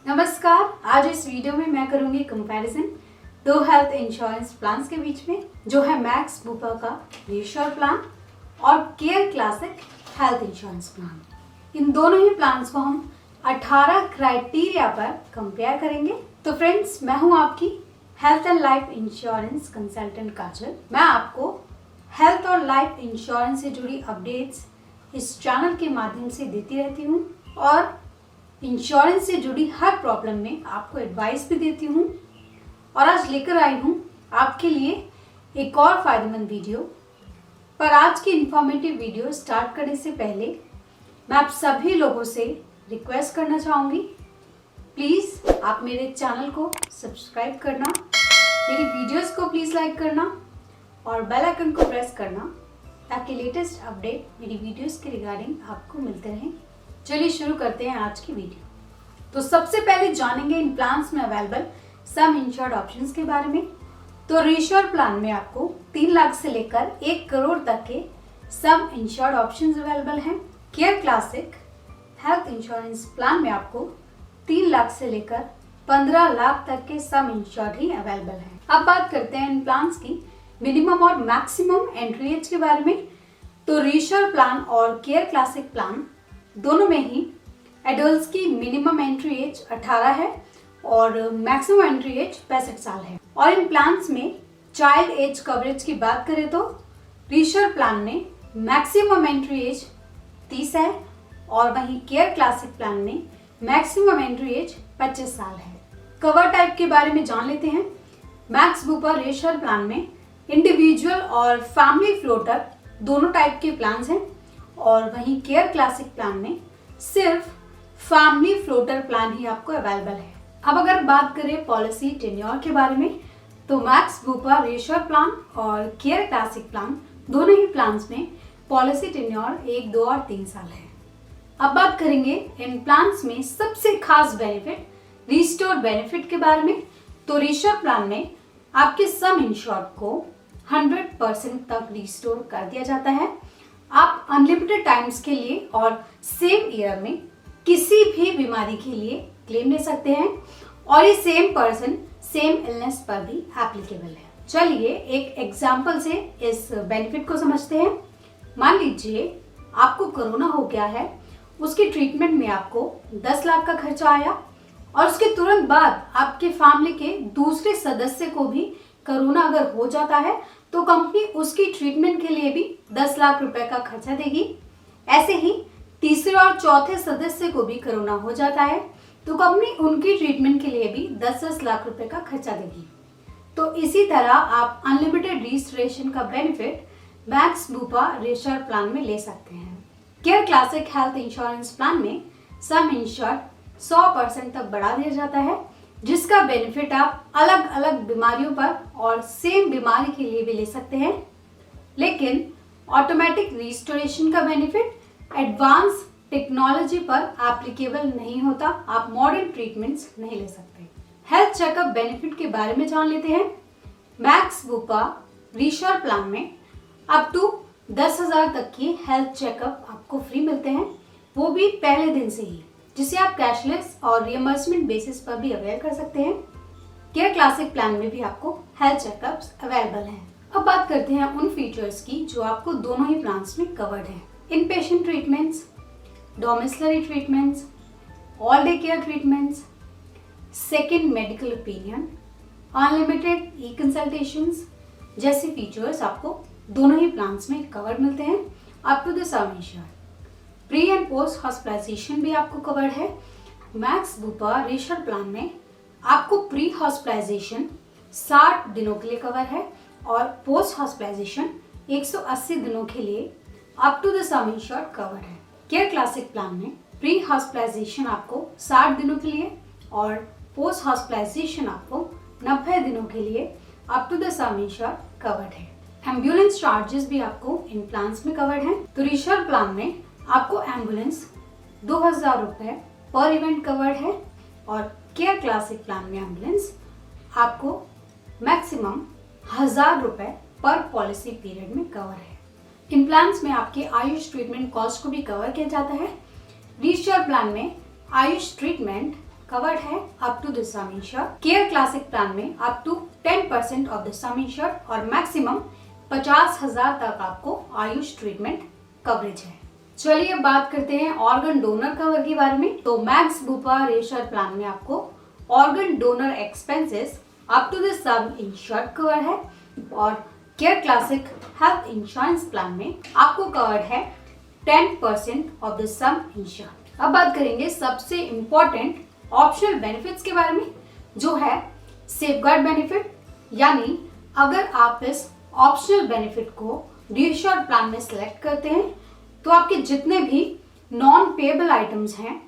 नमस्कार। आज इस वीडियो में मैं करूंगी कंपैरिजन दो हेल्थ इंश्योरेंस प्लान्स के बीच में, जो है मैक्स बुपा का रीश्योर प्लान और care classic health insurance plan. इन दोनों ही प्लान्स को हम 18 क्राइटेरिया पर कंपेयर करेंगे। तो फ्रेंड्स, मैं हूं आपकी health and life insurance consultant Kajal. मैं आपको हेल्थ और लाइफ इंश्योरेंस से जुड़ी अपडेट्स इस चैनल के माध्यम से देती रहती हूँ और इंश्योरेंस से जुड़ी हर प्रॉब्लम में आपको एडवाइस भी देती हूँ। और आज लेकर आई हूँ आपके लिए एक और फायदेमंद वीडियो। पर आज की इंफॉर्मेटिव वीडियो स्टार्ट करने से पहले मैं आप सभी लोगों से रिक्वेस्ट करना चाहूँगी, प्लीज़ आप मेरे चैनल को सब्सक्राइब करना, मेरी वीडियोस को प्लीज़ लाइक करना और बेल आइकन को प्रेस करना, ताकि लेटेस्ट अपडेट मेरी वीडियोस के रिगार्डिंग आपको मिलते रहें। चलिए शुरू करते हैं आज की वीडियो। तो सबसे पहले जानेंगे इन प्लान्स में अवेलेबल सम इंश्योर्ड ऑप्शंस के बारे में। तो रीश्योर प्लान में आपको 3 लाख से लेकर 1 करोड़ तक के सम इंश्योर्ड ऑप्शंस अवेलेबल हैं। Care classic health insurance plan में आपको 3 लाख से लेकर 15 लाख तक के सम इंश्योर्ड ही अवेलेबल हैं। अब बात करते हैं इन प्लान्स की मिनिमम और मैक्सिमम एंट्री एज के बारे में। तो रीश्योर प्लान और केयर क्लासिक प्लान दोनों में ही एडल्ट्स की मिनिमम एंट्री एज 18 है और मैक्सिमम एंट्री एज 65 साल है। और इन प्लान्स में चाइल्ड एज कवरेज की बात करें तो रीश्योर प्लान में मैक्सिमम एंट्री एज 30 है और वहीं केयर क्लासिक प्लान में मैक्सिमम एंट्री एज 25 साल है। कवर टाइप के बारे में जान लेते हैं। मैक्स बुपा रीश्योर प्लान में इंडिविजुअल और फैमिली फ्लोटर दोनों टाइप के प्लान्स हैं और वहीं केयर क्लासिक प्लान में सिर्फ फैमिली फ्लोटर प्लान ही आपको अवेलेबल है। अब अगर बात करें पॉलिसी टेन्योर के बारे में, तो मैक्स बुपा रीश्योर प्लान और केयर क्लासिक प्लान दोनों ही प्लान्स में पॉलिसी टेन्योर 1, 2 और 3 साल है। अब बात करेंगे इन प्लान्स में सबसे खास बेनिफिट रिस्टोर बेनिफिट के बारे में। तो रीश्योर प्लान में आपके सम इंश्योर्ड को 100% तक रिस्टोर कर दिया जाता है। आप अनलिमिटेड टाइम्स के लिए और सेम ईयर में किसी भी बीमारी के लिए क्लेम ले सकते हैं और ये सेम पर्सन सेम इलनेस पर भी एप्लीकेबल है। चलिए एक एग्जांपल से इस बेनिफिट को समझते हैं। मान लीजिए आपको कोरोना हो गया है, उसके ट्रीटमेंट में आपको 10 लाख का खर्चा आया और उसके तुरंत बाद आपके फैमिली के दूसरे सदस्य को भी कोरोना अगर हो जाता है तो कंपनी उसकी ट्रीटमेंट के लिए भी 10 लाख रुपए का खर्चा देगी। ऐसे ही तीसरे और चौथे सदस्य को भी कोरोना हो जाता है तो कंपनी उनकी ट्रीटमेंट के लिए भी 10-10 लाख रुपए का खर्चा देगी। तो इसी तरह आप अनलिमिटेड रिस्टोरेशन का benefit max Bupa reassure plan में ले सकते हैं। Care classic health insurance plan में सम इंश्योर्ड 100% तक बढ़ा दिया जाता है, जिसका बेनिफिट आप अलग अलग बीमारियों पर और सेम बीमारी के लिए भी ले सकते हैं। लेकिन ऑटोमेटिक रिस्टोरेशन का बेनिफिट एडवांस टेक्नोलॉजी पर एप्लीकेबल नहीं होता, आप मॉडर्न ट्रीटमेंट्स नहीं ले सकते। हेल्थ चेकअप बेनिफिट के बारे में जान लेते हैं। मैक्स बुपा रीश्योर प्लान में अप टू 10,000 तक की हेल्थ चेकअप आपको फ्री मिलते हैं, वो भी पहले दिन से ही, जिसे आप कैशलेस और रियम्बर्समेंट बेसिस पर भी अवेयर कर सकते हैं। केयर क्लासिक प्लान में भी आपको हेल्थ चेकअप्स अवेलेबल हैं। अब बात करते हैं उन फीचर्स की जो आपको दोनों ही प्लान्स में कवर्ड हैं। Inpatient treatments, domiciliary treatments, all day care treatments, second medical opinion, unlimited e consultations जैसे फीचर्स आपको दोनों ही प्लान्स में कवर्ड मिलते हैं up to the sum insured. Pre and post hospitalisation भी आपको कवर्ड है। मैक्स बुपा रीश्योर प्लान में आपको प्री हॉस्पिटलाइजेशन 60 दिनों के लिए कवर है और पोस्ट हॉस्पिटलाइजेशन 180 दिनों के लिए up to the sum insured covered है। केयर क्लासिक प्लान में प्री हॉस्पिटलाइजेशन आपको 60 दिनों के लिए और पोस्ट हॉस्पिटलाइजेशन आपको 90 दिनों के लिए up to the sum insured covered है। एम्बुलेंस चार्जेस भी आपको इन प्लान्स में कवर्ड है। तो रीश्योर प्लान में आपको एम्बुलेंस 2000 रुपए पर इवेंट कवर्ड है और केयर क्लासिक प्लान में एम्बुलेंस आपको मैक्सिमम 1000 रुपए पर पॉलिसी पीरियड में कवर है। इन प्लान्स में आपके आयुष ट्रीटमेंट कॉस्ट को भी कवर किया जाता है। रीश्योर प्लान में आयुष ट्रीटमेंट कवर्ड है up to the sum insured. Care classic plan में up to 10% of the sum insured और मैक्सिमम 50,000 तक आपको आयुष ट्रीटमेंट कवरेज है। चलिए अब बात करते हैं ऑर्गन डोनर कवर के बारे में। तो मैक्स बुपा रेशर प्लान में आपको organ donor expenses up to the sum insured cover है और care classic health insurance plan में आपको कवर्ड है 10% ऑफ द सम इंश्योर्ड। अब बात करेंगे सबसे इम्पोर्टेंट ऑप्शनल बेनिफिट्स के बारे में, जो है सेफगार्ड बेनिफिट। यानी अगर आप इस ऑप्शनल बेनिफिट को रीअश्योर्ड प्लान में सिलेक्ट करते हैं तो आपके जितने भी नॉन पेएबल आइटम्स हैं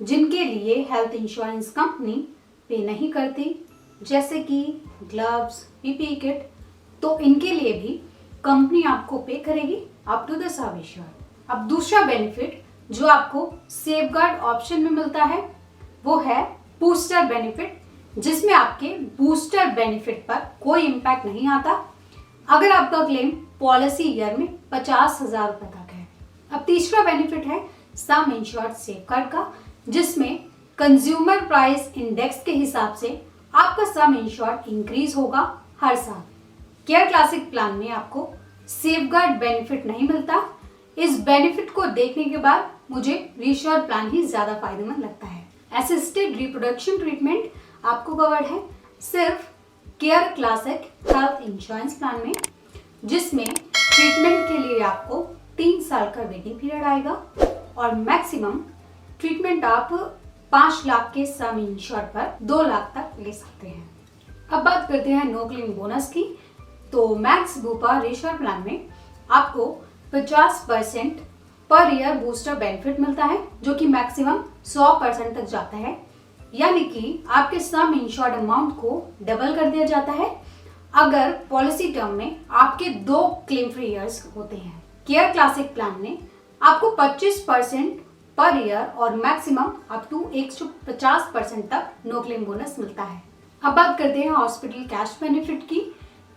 जिनके लिए हेल्थ इंश्योरेंस कंपनी पे नहीं करती, जैसे कि ग्लव्स, पीपीई किट, तो इनके लिए भी कंपनी आपको पे करेगी up to the sum insured. अब दूसरा बेनिफिट जो आपको सेफगार्ड ऑप्शन में मिलता है वो है बूस्टर बेनिफिट, जिसमें आपके बूस्टर बेनिफिट पर कोई इम्पैक्ट नहीं आता अगर आपका क्लेम पॉलिसी ईयर में 50,000 रुपए तक है। अब तीसरा बेनिफिट है सम इंश्योर्ड सेफगार्ड का, जिसमें कंज्यूमर प्राइस इंडेक्स के हिसाब से आपका सम इंश्योर्ड इंक्रीज होगा हर साल। केयर क्लासिक प्लान में आपको सेफगार्ड बेनिफिट नहीं मिलता। इस बेनिफिट को देखने के बाद मुझे रीअश्योर्ड प्लान ही ज्यादा फायदेमंद लगता है। असिस्टेड रिप्रोडक्शन ट्रीटमेंट आपको कवर्ड है सिर्फ care classic health insurance plan में, जिसमें ट्रीटमेंट के लिए आपको 3 साल का वेटिंग पीरियड आएगा और मैक्सिमम ट्रीटमेंट आप 5 लाख के सम इंश्योर्ड पर 2 लाख तक ले सकते हैं। अब बात करते हैं नो क्लेम बोनस की। तो मैक्स बुपा रीअश्योर्ड प्लान में आपको 50% पर ईयर बूस्टर बेनिफिट मिलता है, जो कि मैक्सिमम 100% तक जाता है। यानी कि आपके सम इंश्योर्ड अमाउंट को डबल कर दिया जाता है अगर पॉलिसी टर्म में आपके 2 क्लेम फ्री ईयर्स होते हैं। केयर क्लासिक प्लान में आपको 25% पर ईयर और मैक्सिमम अप टू 150% तक नो क्लेम बोनस मिलता है। अब बात करते हैं हॉस्पिटल कैश बेनिफिट की।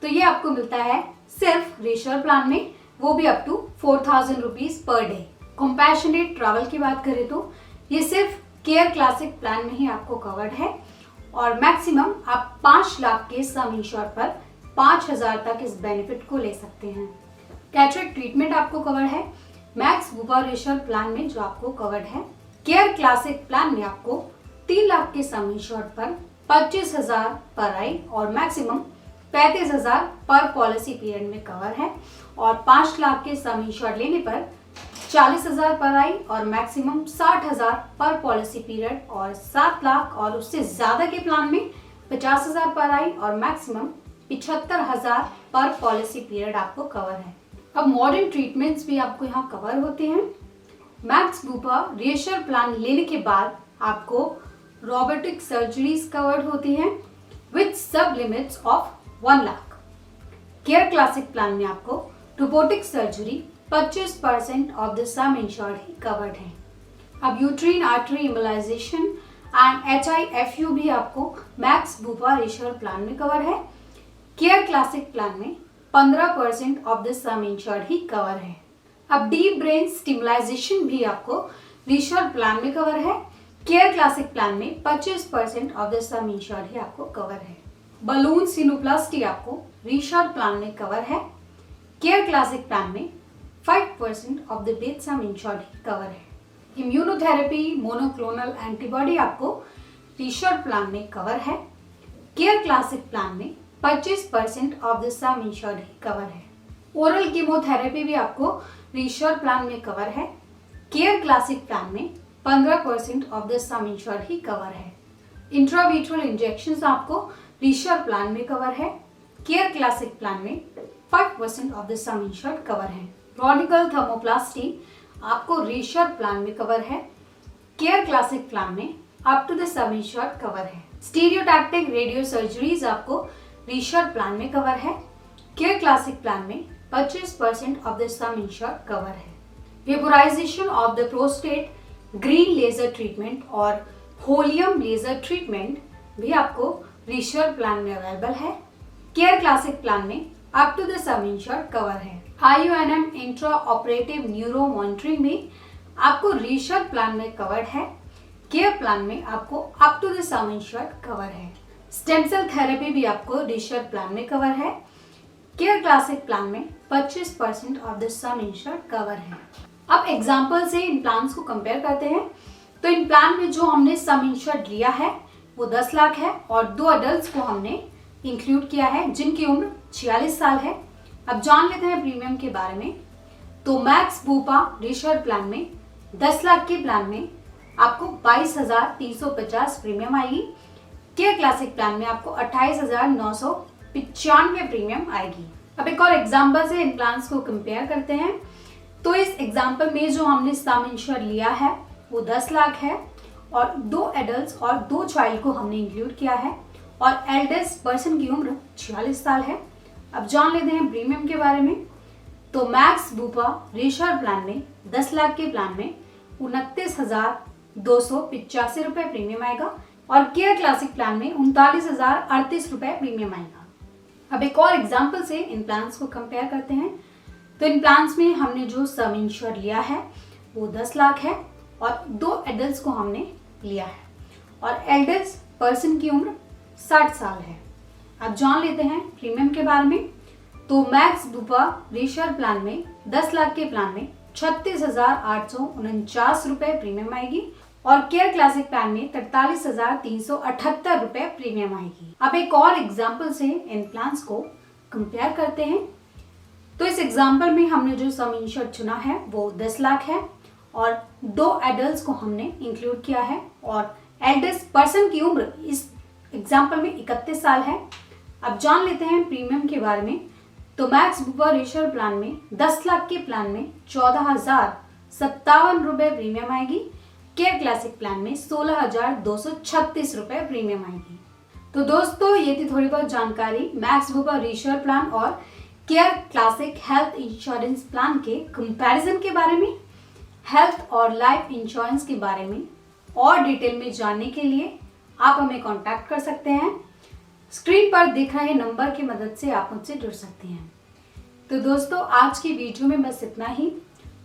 तो ये आपको मिलता है सिर्फ रीअश्योर्ड प्लान में, वो भी up to 4,000 rupees per day. Compassionate travel की बात करें तो ये सिर्फ केयर क्लासिक प्लान में ही आपको कवर्ड है और मैक्सिमम आप 5 लाख के सम इंश्योर पर 5,000 तक इस बेनिफिट को ले सकते हैं। कैटरेक्ट ट्रीटमेंट आपको कवर्ड है मैक्स बुपा रीअश्योर्ड प्लान में, जो आपको कवर्ड है। केयर क्लासिक प्लान में आपको 3 लाख के सम इंश्योर पर 25,000 पर आई और मैक्सिमम 35,000 पर पॉलिसी पीरियड में कवर है और 5 लाख के सम इंश्योर लेने पर 40,000 पर आई और मैक्सिमम 60,000 पर पॉलिसी पीरियड और 7 लाख और उससे ज्यादा के प्लान में 50,000 पर आई और मैक्सिमम 75,000 पर पॉलिसी पीरियड आपको कवर है। अब मॉडर्न ट्रीटमेंट्स भी आपको यहाँ कवर होते हैं। मैक्स बुपा रीअश्योर्ड प्लान लेने के बाद आपको रोबोटिक सर्जरीज कवर्ड होती हैं विद सब limits of 1 lakh. Care classic plan में आपको robotic surgery 25% of the sum insured he covered है। अब यूट्रीन आर्टरी इम्बलाइजेशन एंड HIFU भी आपको मैक्स बुपा रीअश्योर्ड प्लान में कवर है। केयर क्लासिक प्लान में 15% of the sum insured he cover है। अब डीप ब्रेन स्टिमुलाइजेशन भी आपको रीअश्योर्ड प्लान में कवर है। केयर क्लासिक प्लान में 25% ऑफ द सम इंश्योर्ड ही आपको कवर है। बलून सिनोप्लास्टी आपको रीअश्योर्ड प्लान में कवर है। केयर क्लासिक प्लान में 5% of the base some insured he cover है। इम्यूनोथेरेपी मोनोक्लोनल एंटीबॉडी आपको रीअश्योर्ड प्लान में कवर है। केयर क्लासिक प्लान में 25% of the sum insured he cover है। ओरल कीमोथेरेपी भी आपको रीअश्योर्ड प्लान में कवर है। केयर क्लासिक प्लान में 15% of the sum insured he cover है। इंट्रावीट्रल इंजेक्शंस आपको रीअश्योर्ड प्लान में कवर है। केयर क्लासिक प्लान में 5% of the sum insured cover है। रॉडिकल थर्मोप्लास्टी आपको रीअश्योर्ड प्लान में कवर है। केयर क्लासिक प्लान में up to the sum insured cover है। स्टीरियोटैक्टिक रेडियो सर्जरीज आपको रीअश्योर्ड प्लान में कवर है। केयर क्लासिक प्लान में 25% of the sum insured cover है। Vaporisation of the prostate green laser treatment और holmium laser treatment भी आपको रीअश्योर्ड प्लान में अवेलेबल है। केयर क्लासिक प्लान में up to the sum insured cover है। IUNM intra operative neuro monitoring में आपको रीअश्योर्ड प्लान में कवर्ड है। केयर प्लान में आपको up to the sum insured cover है। स्टेम सेल थेरेपी भी आपको रिशर्ड प्लान में कवर है। केयर क्लासिक प्लान में 25% of the sum insured cover है। अब एग्जांपल से इन प्लान्स को कंपेयर करते हैं। तो इन प्लान में जो हमने सम इंश्योर्ड लिया है वो 10 लाख है और 2 अडल्ट को हमने इंक्लूड किया है जिनकी उम्र 46 साल है। अब जान लेते हैं प्रीमियम के बारे में। तो मैक्स बुपा रिशर्ड प्लान में 10 लाख के प्लान में आपको 22,350 प्रीमियम आएगी। केयर क्लासिक प्लान में आपको 28,995 प्रीमियम आएगी। अब एक और एग्जांपल से इन प्लान्स को कंपेयर करते हैं। तो इस एग्जांपल में जो हमने सम इंश्योर्ड लिया है वो 10 लाख है और 2 एडल्ट्स और 2 चाइल्ड को हमने इंक्लूड किया है और एल्डेस्ट पर्सन की उम्र 46 साल है। अब जान लेते हैं प्रीमियम के बारे में। तो मैक्स बुपा रिशर्ड प्लान में 10 लाख के प्लान में 29,285 रुपए प्रीमियम आएगा और केयर क्लासिक प्लान में 39,038 रुपए प्रीमियम आएगा। अब एक और एग्जांपल से इन प्लान्स को कंपेयर करते हैं। तो इन प्लान्स में हमने जो सम इंश्योर्ड लिया है वो 10 लाख है और 2 एडल्ट्स को हमने लिया है और एल्डेस्ट पर्सन की उम्र 60 साल है। अब जान लेते हैं प्रीमियम के बारे में। तो मैक्स बुपा रिशर्ड प्लान में 10 लाख के प्लान में 36,849 रुपए प्रीमियम आएगी और केयर क्लासिक प्लान में 43,378 रुपए प्रीमियम आएगी। अब एक और एग्जांपल से इन प्लान्स को कंपेयर करते हैं। तो इस एग्जांपल में हमने जो सम इंश्योर्ड चुना है वो 10 लाख है और 2 एडल्ट्स को हमने इंक्लूड किया है और एल्डेस्ट पर्सन की उम्र इस एग्जांपल में 31 साल है। अब जान लेते हैं प्रीमियम के बारे में। तो मैक्स बुपा रिशर्ड प्लान में 10 लाख के प्लान में 14,057 रुपए प्रीमियम आएगी। केयर क्लासिक प्लान में 16,236 रुपए प्रीमियम आएगी। तो दोस्तों ये थी थोड़ी बहुत जानकारी मैक्स बुपा रिशर्ड प्लान और care classic health insurance plan के कंपैरिजन के बारे में। हेल्थ और लाइफ इंश्योरेंस के बारे में और डिटेल में जानने के लिए आप हमें कांटेक्ट कर सकते हैं। स्क्रीन पर दिख रहे नंबर की मदद से आप मुझसे जुड़ सकते हैं। तो दोस्तों आज की वीडियो में बस इतना ही।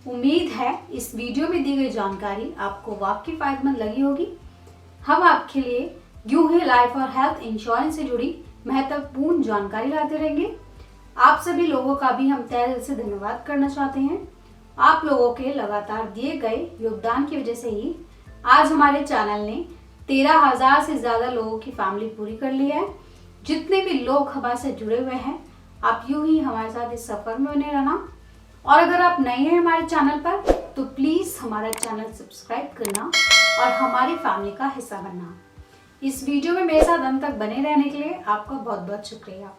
उम्मीद है इस वीडियो में दी गई जानकारी आपको वाकई फायदेमंद लगी होगी। हम आपके लिए यूं ही लाइफ और हेल्थ इंश्योरेंस से जुड़ी महत्वपूर्ण जानकारी लाते रहेंगे। आप सभी लोगों का भी हम तहे दिल से धन्यवाद करना चाहते हैं। आप लोगों के लगातार दिए गए योगदान की वजह से ही आज हमारे चैनल ने 13,000 से ज्यादा लोगों की फैमिली पूरी कर ली है। जितने भी लोग हमारे साथ जुड़े हुए हैं आप यूं ही हमारे साथ इस सफर में बने रहना। और अगर आप नए हैं हमारे चैनल पर तो प्लीज हमारा चैनल सब्सक्राइब करना और हमारी फैमिली का हिस्सा बनना। इस वीडियो में मेरे साथ अंत तक बने रहने के लिए आपका बहुत बहुत शुक्रिया।